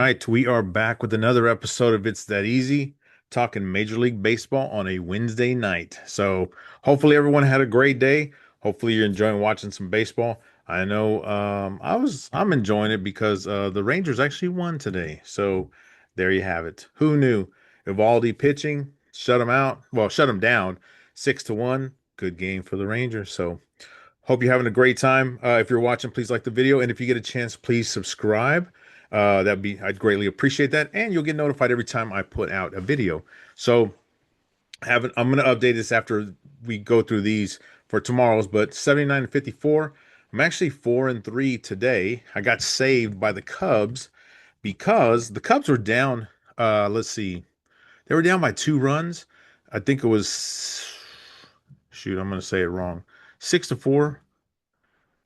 right, we are back with another episode of It's That Easy, talking Major League Baseball on a Wednesday night. So, hopefully everyone had a great day. Hopefully you're enjoying watching some baseball. I know I'm enjoying it because the Rangers actually won today. So, there you have it. Who knew? Evaldi pitching, shut him out. Well, shut him down 6-1. Good game for the Rangers. So, hope you're having a great time. If you're watching, please like the video. And if you get a chance, please subscribe. I'd greatly appreciate that. And you'll get notified every time I put out a video. So I'm going to update this after we go through these for tomorrow's, but 79 and 54. I'm actually 4-3 today. I got saved by the Cubs because the Cubs were down. Let's see. They were down by 2 runs. I think it was, shoot, I'm going to say it wrong. 6-4.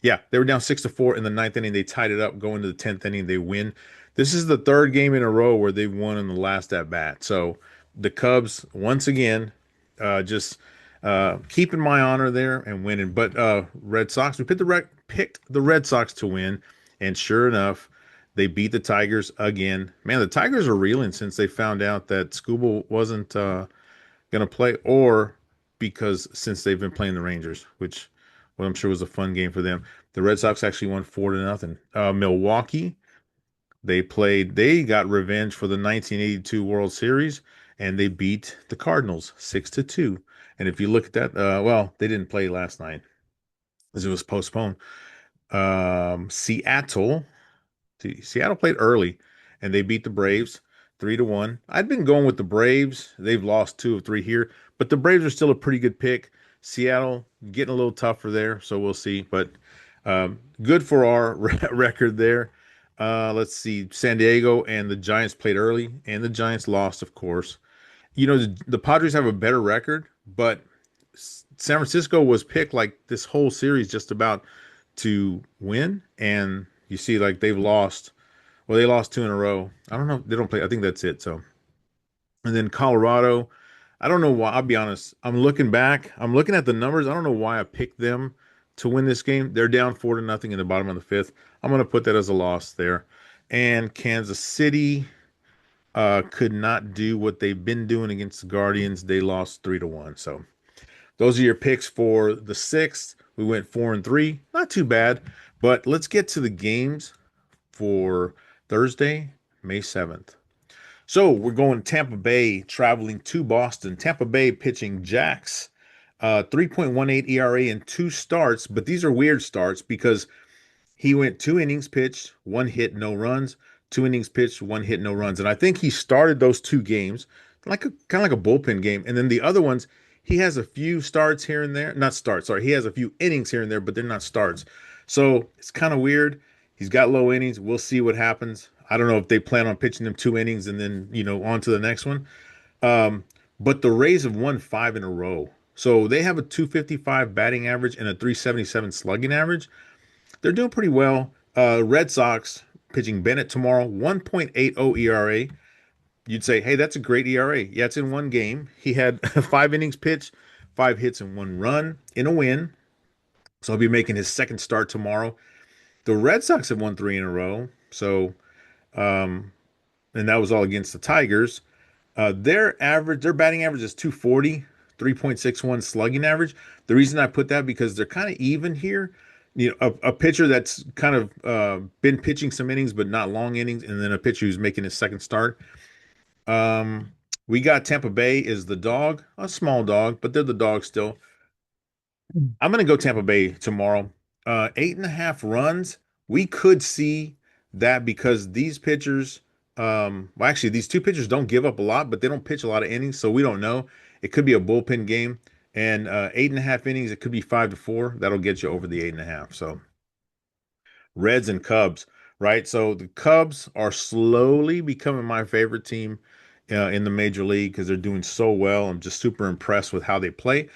Yeah, they were down 6-4 in the ninth inning. They tied it up. Going to the 10th inning, they win. This is the third game in a row where they've won in the last at bat. So the Cubs, once again, just keeping my honor there and winning. But Red Sox, we picked the Red Sox to win, and sure enough, they beat the Tigers again. Man, the Tigers are reeling since they found out that Scooble wasn't going to play, or because since they've been playing the Rangers, which what I'm sure was a fun game for them. The Red Sox actually won 4-0. Milwaukee, they got revenge for the 1982 World Series, and they beat the Cardinals 6-2. And if you look at that, well, they didn't play last night as it was postponed. Seattle played early, and they beat the Braves 3-1. I'd been going with the Braves. They've lost 2 of 3 here, but the Braves are still a pretty good pick. Seattle getting a little tougher there, so we'll see. But good for our record there. Let's see. San Diego and the Giants played early, and the Giants lost, of course. You know, the Padres have a better record, but San Francisco was picked like this whole series just about to win, and you see, like they've lost. Well, they lost 2 in a row. I don't know. They don't play. I think that's it. So, and then Colorado. I don't know why. I'll be honest. I'm looking back. I'm looking at the numbers. I don't know why I picked them to win this game. They're down 4-0 in the bottom of the fifth. I'm going to put that as a loss there. And Kansas City could not do what they've been doing against the Guardians. They lost 3-1. So those are your picks for the sixth. We went 4-3. Not too bad. But let's get to the games for Thursday, May 7th. So we're going Tampa Bay, traveling to Boston. Tampa Bay pitching Jax, 3.18 ERA in 2 starts, but these are weird starts because he went 2 innings pitched, 1 hit, no runs, 2 innings pitched, 1 hit, no runs. And I think he started those 2 games like kind of like a bullpen game. And then the other ones, he has a few starts here and there. Not starts, sorry. He has a few innings here and there, but they're not starts. So it's kind of weird. He's got low innings. We'll see what happens. I don't know if they plan on pitching him 2 innings and then, on to the next one. Um, but the Rays have won 5 in a row. So they have a 255 batting average and a 377 slugging average. They're doing pretty well. Red Sox pitching Bennett tomorrow, 1.80 ERA. You'd say, hey, that's a great ERA. Yeah, it's in 1 game. He had 5 innings pitched, 5 hits and 1 run in a win. So he'll be making his second start tomorrow. The Red Sox have won 3 in a row. So um, and that was all against the Tigers. Their batting average is 240, 3.61 slugging average. The reason I put that because they're kind of even here. A pitcher that's kind of been pitching some innings, but not long innings, and then a pitcher who's making his second start. Um, we got Tampa Bay is the dog, a small dog, but they're the dog still. I'm going to go Tampa Bay tomorrow. 8.5 runs. We could see that because these pitchers, well, actually, these 2 pitchers don't give up a lot, but they don't pitch a lot of innings, so we don't know. It could be a bullpen game, and 8.5 innings. It could be 5-4. That'll get you over the 8.5. So Reds and Cubs, right? So the Cubs are slowly becoming my favorite team in the major league because they're doing so well. I'm just super impressed with how they play.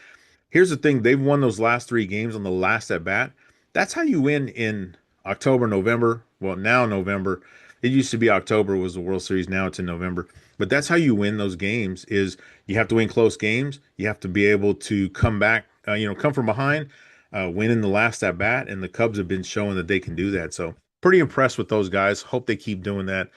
Here's the thing, they've won those last 3 games on the last at bat. That's how you win in October, November. Well, now November. It used to be October was the World Series. Now it's in November. But that's how you win those games is you have to win close games. You have to be able to come back, come from behind, win in the last at bat. And the Cubs have been showing that they can do that. So pretty impressed with those guys. Hope they keep doing that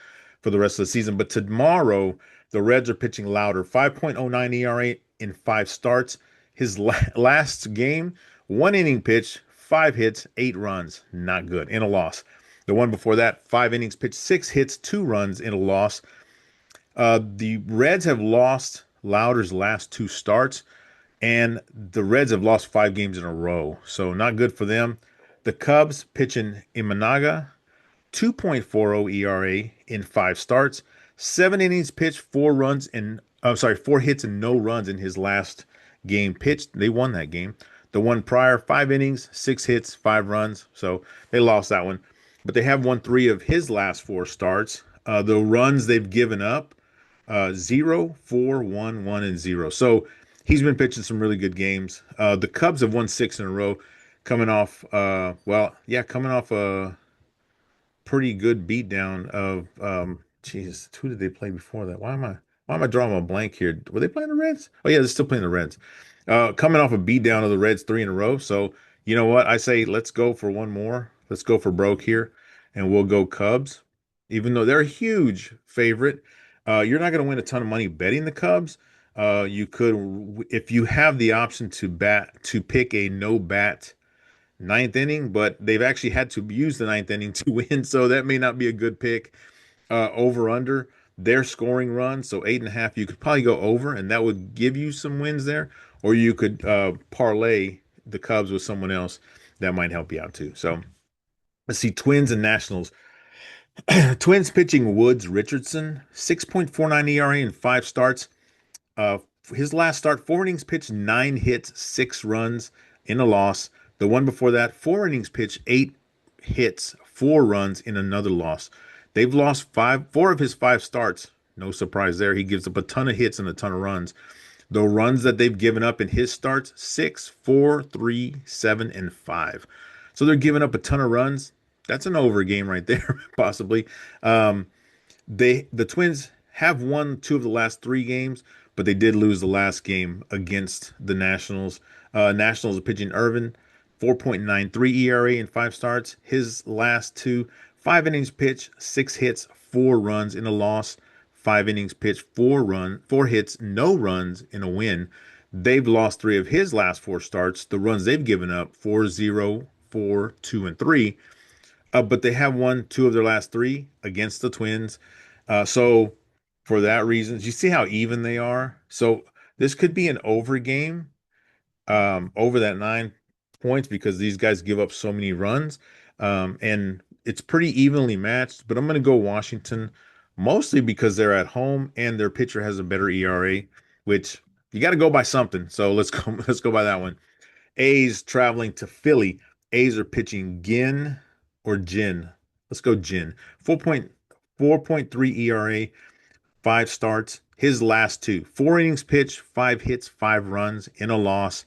for the rest of the season. But tomorrow, the Reds are pitching louder. 5.09 ERA in five starts. His last game, one inning pitch, five hits, 8 runs. Not good. In a loss. The one before that, 5 innings pitched, 6 hits, 2 runs in a loss. The Reds have lost Louder's last two starts, and the Reds have lost 5 games in a row. So not good for them. The Cubs pitching Imanaga, 2.40 ERA in five starts, 7 innings pitched, 4 runs, and I'm sorry, 4 hits and no runs in his last game pitched. They won that game. The one prior, 5 innings, 6 hits, 5 runs. So they lost that one. But they have won three of his last four starts. The runs they've given up, 0, 4, 1, 1, and 0. So he's been pitching some really good games. The Cubs have won six in a row, coming off, coming off a pretty good beatdown of Jesus, who did they play before that? Why am I drawing a blank here? Were they playing the Reds? Oh yeah, they're still playing the Reds. Coming off a beatdown of the Reds three in a row. So you know what? I say let's go for one more. Let's go for broke here, and we'll go Cubs. Even though they're a huge favorite, you're not going to win a ton of money betting the Cubs. You could, if you have the option to pick a no bat ninth inning, but they've actually had to use the ninth inning to win, so that may not be a good pick. Over under their scoring run, so 8.5. You could probably go over, and that would give you some wins there, or you could parlay the Cubs with someone else that might help you out too. So let's see, Twins and Nationals. Twins pitching Woods Richardson, 6.49 ERA in five starts. Uh, his last start, 4 innings pitched, 9 hits, 6 runs in a loss. The one before that, 4 innings pitched, 8 hits, 4 runs in another loss. They've lost four of his five starts. No surprise there. He gives up a ton of hits and a ton of runs. The runs that they've given up in his starts, 6, 4, 3, 7, and 5. So they're giving up a ton of runs. That's an over game right there, possibly. Um, the Twins have won two of the last three games, but they did lose the last game against the Nationals. Nationals are pitching Irvin, 4.93 ERA in five starts. His last two, 5 innings pitched, 6 hits, 4 runs in a loss. 5 innings pitched, 4 hits, no runs in a win. They've lost three of his last four starts. The runs they've given up, 4, 0, 4, 2, and 3. But they have won two of their last three against the Twins. So for that reason, you see how even they are. So this could be an over game, over that 9 points because these guys give up so many runs. And it's pretty evenly matched, but I'm going to go Washington mostly because they're at home and their pitcher has a better ERA, which you got to go by something. So let's go, let's go by that one. A's traveling to Philly. A's are pitching Gin or Jin. Let's go Jin. 4.3 ERA, five starts. His last two, 4 innings pitched, 5 hits, 5 runs in a loss.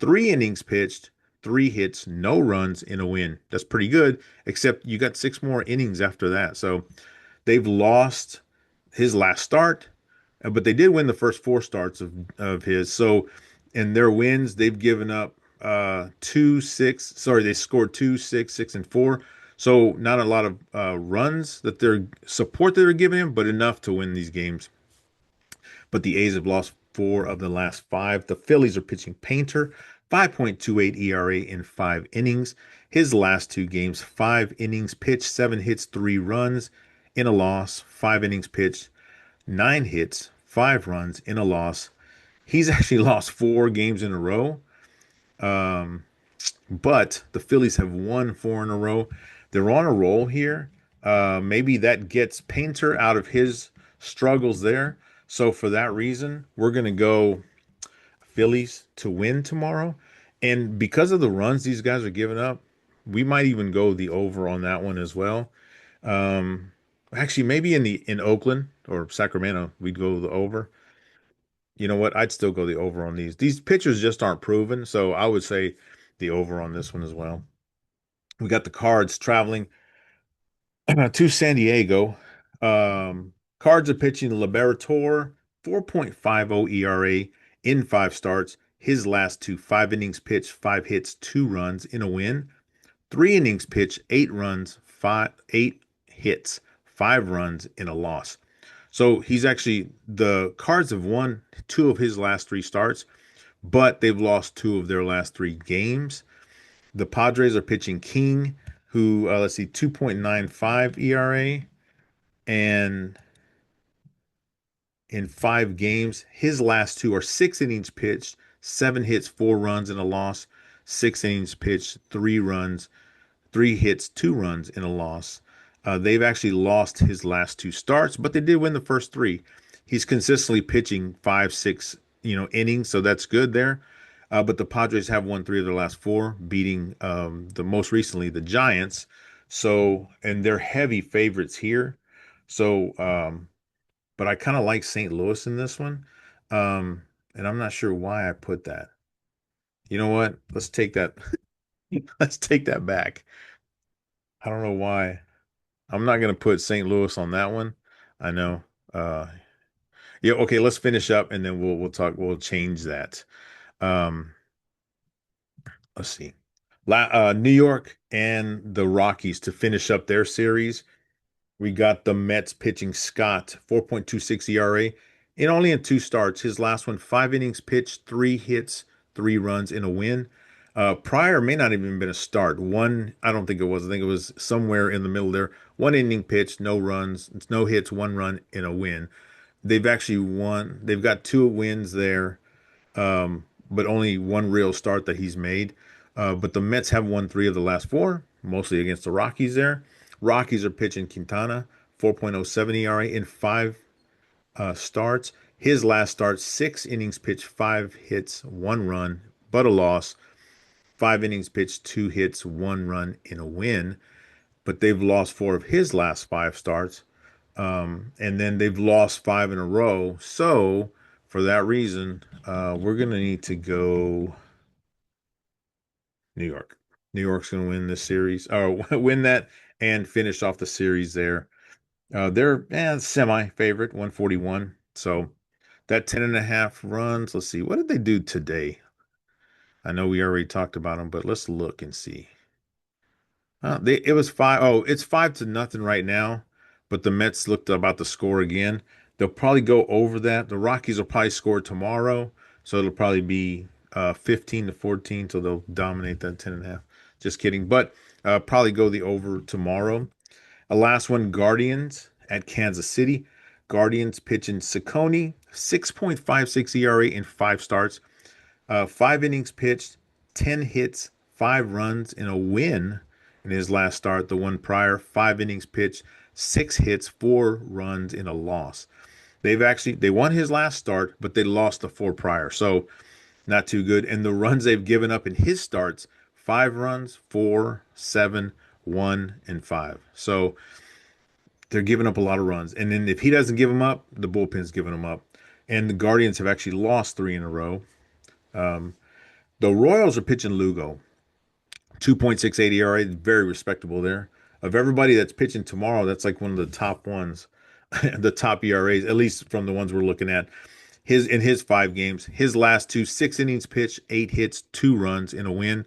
3 innings pitched, 3 hits, no runs in a win. That's pretty good, except you got 6 more innings after that. So they've lost his last start, but they did win the first four starts of his. So in their wins, they've given up 2, 6. Sorry, they scored 2, 6, 6, and 4. So not a lot of runs that they're support that they're giving him, but enough to win these games. But the A's have lost four of the last five. The Phillies are pitching Painter, 5.28 ERA in 5 innings. His last two games, 5 innings pitched, 7 hits, 3 runs in a loss. 5 innings pitched, 9 hits, 5 runs in a loss. He's actually lost 4 games in a row. Um, but the Phillies have won 4 in a row. They're on a roll here. Maybe that gets Painter out of his struggles there. So for that reason, we're going to go Phillies to win tomorrow. And because of the runs these guys are giving up, we might even go the over on that one as well. Um, Actually, maybe in Oakland or Sacramento, we'd go the over. You know what? I'd still go the over on these. These pitchers just aren't proven, so I would say the over on this one as well. We got the Cards traveling to San Diego. Cards are pitching Liberatore, 4.50 ERA in five starts. His last two, 5 innings pitched, 5 hits, 2 runs in a win. 3 innings pitched, 8 runs, 8 hits, 5 runs in a loss. So he's actually the Cards have won 2 of his last 3 starts, but they've lost 2 of their last 3 games. The Padres are pitching King, who let's see, 2.95 ERA, and in 5 games, his last 2 are 6 innings pitched, 7 hits, 4 runs in a loss, 6 innings pitched, 3 runs, 3 hits, 2 runs in a loss. They've actually lost his last 2 starts, but they did win the first 3. He's consistently pitching 5, 6, innings, so that's good there. But the Padres have won 3 of their last 4, beating the most recently the Giants. So, and they're heavy favorites here. So, but I kind of like St. Louis in this one. Um, and I'm not sure why I put that. You know what? Let's take that. Let's take that back. I don't know why. I'm not going to put St. Louis on that one. I know. Uh, yeah. Okay. Let's finish up, and then we'll talk. We'll change that. Um, let's see. New York and the Rockies to finish up their series. We got the Mets pitching Scott, 4.26 ERA, and only in 2 starts. His last one, 5 innings pitched, 3 hits, 3 runs in a win. Prior may not even been a start. One, I don't think it was. I think it was somewhere in the middle there. 1 inning pitched, no runs, no hits, 1 run in a win. They've actually won. They've got 2 wins there, but only one real start that he's made. But the Mets have won 3 of the last 4, mostly against the Rockies there. Rockies are pitching Quintana, 4.07 ERA in 5 starts. His last start, 6 innings pitched, 5 hits, 1 run, but a loss. 5 innings pitched, 2 hits, 1 run in a win. But they've lost 4 of his last 5 starts. And then they've lost 5 in a row. So for that reason, we're going to need to go New York. New York's going to win this series, or win that and finish off the series there. They're semi favorite, 141. So that 10.5 runs. Let's see. What did they do today? I know we already talked about them, but let's look and see. It was 5. Oh, it's 5-0 right now, but the Mets looked about to score again. They'll probably go over that. The Rockies will probably score tomorrow, so it'll probably be 15-14, so they'll dominate that 10.5. Just kidding, but probably go the over tomorrow. A last one, Guardians at Kansas City. Guardians pitching Ciccone, 6.56 ERA in 5 starts. 5 innings pitched, 10 hits, 5 runs in a win in his last start. The one prior, 5 innings pitched, 6 hits, 4 runs in a loss. They won his last start, but they lost the 4 prior. So not too good. And the runs they've given up in his starts, 5 runs, 4, 7, 1, and 5. So they're giving up a lot of runs. And then if he doesn't give them up, the bullpen's giving them up. And the Guardians have actually lost 3 in a row. The Royals are pitching Lugo, 2.68 ERA, very respectable there. Of everybody that's pitching tomorrow, that's like one of the top ones, the top ERAs, at least from the ones we're looking at. In his 5 games, his last 2, 6 innings pitched, 8 hits, 2 runs in a win.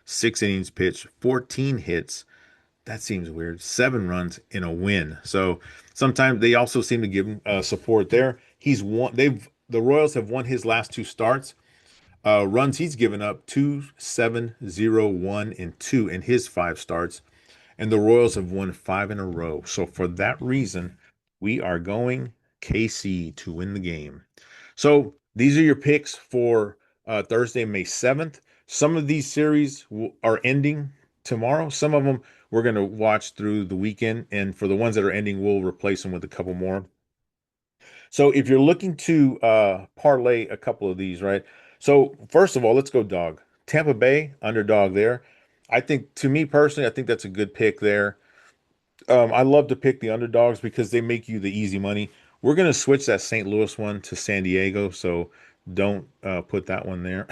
6 innings pitched, 14 hits. That seems weird. 7 runs in a win. So sometimes they also seem to give him support there. He's won. The Royals have won his last 2 starts. Runs he's given up 2, 7, 0, 1, and 2 in his 5 starts. And the Royals have won 5 in a row. So for that reason, we are going KC to win the game. So these are your picks for Thursday, May 7th. Some of these series are ending tomorrow. Some of them we're going to watch through the weekend. And for the ones that are ending, we'll replace them with a couple more. So if you're looking to parlay a couple of these, right? So first of all, let's go dog. Tampa Bay underdog there. I think, to me personally, I think that's a good pick there. I love to pick the underdogs because they make you the easy money. We're going to switch that St. Louis one to San Diego, so don't put that one there.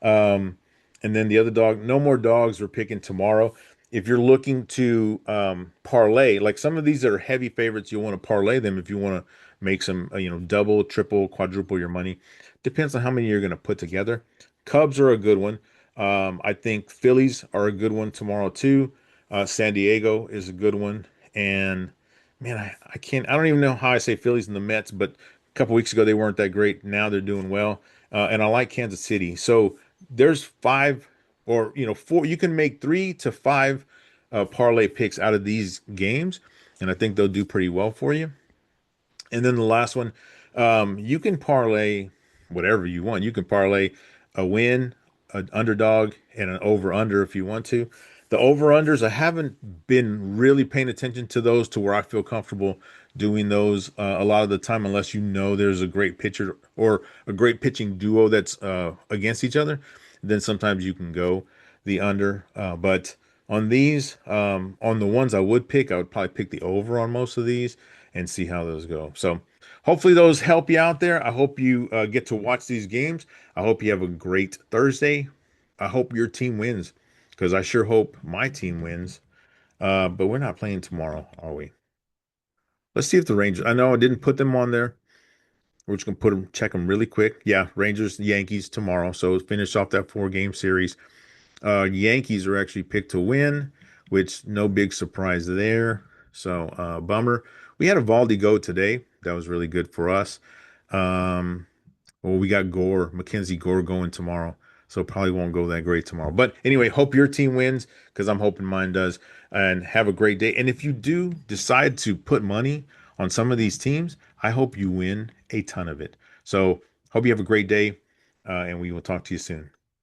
Um, and then the other dog, no more dogs we're picking tomorrow. If you're looking to parlay, like some of these that are heavy favorites, you'll want to parlay them if you want to make some, double, triple, quadruple your money. Depends on how many you're going to put together. Cubs are a good one. I think Phillies are a good one tomorrow too. San Diego is a good one, and Man, I can't. I don't even know how I say Phillies and the Mets, but a couple weeks ago they weren't that great. Now they're doing well, and I like Kansas City. So there's five, or four. You can make 3 to 5 parlay picks out of these games, and I think they'll do pretty well for you. And then the last one, you can parlay whatever you want. You can parlay a win, an underdog, and an over under if you want to. The over unders, I haven't been really paying attention to those to where I feel comfortable doing those a lot of the time, unless there's a great pitcher or a great pitching duo that's against each other. Then sometimes you can go the under. But on these, on the ones I would pick, I would probably pick the over on most of these and see how those go. So hopefully those help you out there. I hope you get to watch these games. I hope you have a great Thursday. I hope your team wins because I sure hope my team wins. But we're not playing tomorrow, are we? Let's see if the Rangers. I know I didn't put them on there. We're just gonna put them, check them really quick. Yeah, Rangers, Yankees tomorrow. So finish off that 4 game series. Yankees are actually picked to win, which no big surprise there. So bummer. We had a Valdi go today. That was really good for us. Um, well, we got Mackenzie Gore going tomorrow. So probably won't go that great tomorrow. But anyway, hope your team wins because I'm hoping mine does. And have a great day. And if you do decide to put money on some of these teams, I hope you win a ton of it. So hope you have a great day, and we will talk to you soon.